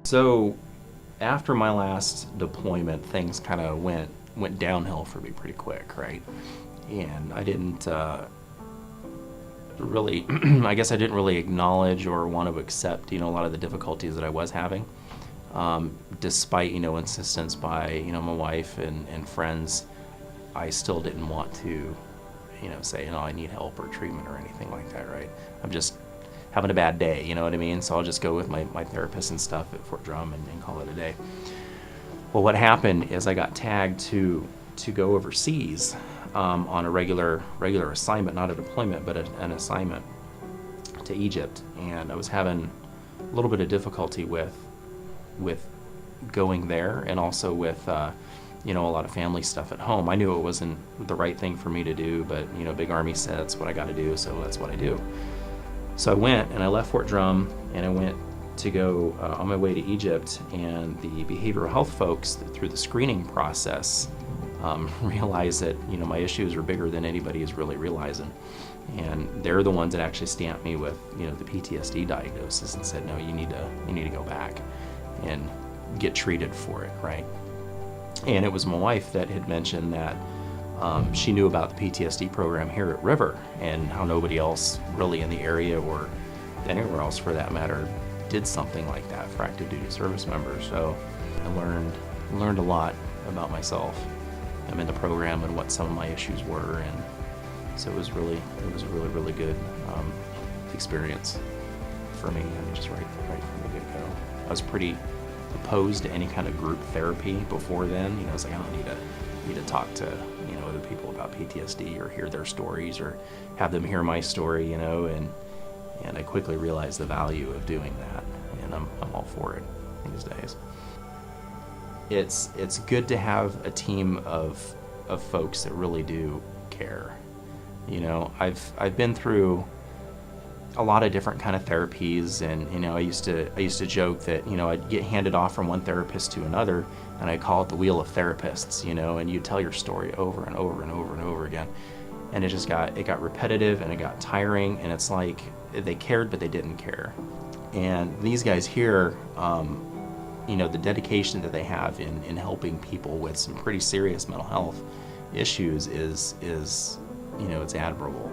So after my last deployment, things kind of went downhill for me pretty quick, right? And I didn't really, I guess I didn't really acknowledge or want to accept, a lot of the difficulties that I was having, despite, insistence by, my wife and friends. I still didn't want to, say, I need help or treatment or anything like that, right? I'm just having a bad day, you know what I mean? So I'll just go with my therapist and stuff at Fort Drum and call it a day. Well, what happened is I got tagged to go overseas on a regular assignment, not a deployment, but an assignment to Egypt. And I was having a little bit of difficulty with going there, and also with a lot of family stuff at home. I knew it wasn't the right thing for me to do, but Big Army said it's what I got to do, so that's what I do. So I went and I left Fort Drum and I went to go on my way to Egypt, and the behavioral health folks through the screening process realized that my issues were bigger than anybody is really realizing, and they're the ones that actually stamped me with the PTSD diagnosis and said, no, you need to go back and get treated for it, right? And it was my wife that had mentioned that she knew about the PTSD program here at River, and how nobody else really in the area, or anywhere else for that matter, did something like that for active duty service members. So I learned a lot about myself. I'm in the program and what some of my issues were, and so it was a really good experience for me. I mean, just right from the get-go. I was pretty opposed to any kind of group therapy before then. It's like, I don't need to talk to other people about PTSD or hear their stories or have them hear my story, and I quickly realized the value of doing that, and I'm all for it these days. It's good to have a team of folks that really do care. I've been through a lot of different kind of therapies, and I used to joke that I'd get handed off from one therapist to another, and I call it the wheel of therapists, and you tell your story over and over and over and over again, and it got repetitive, and it got tiring, and it's like they cared but they didn't care. And these guys here, the dedication that they have in helping people with some pretty serious mental health issues is it's admirable.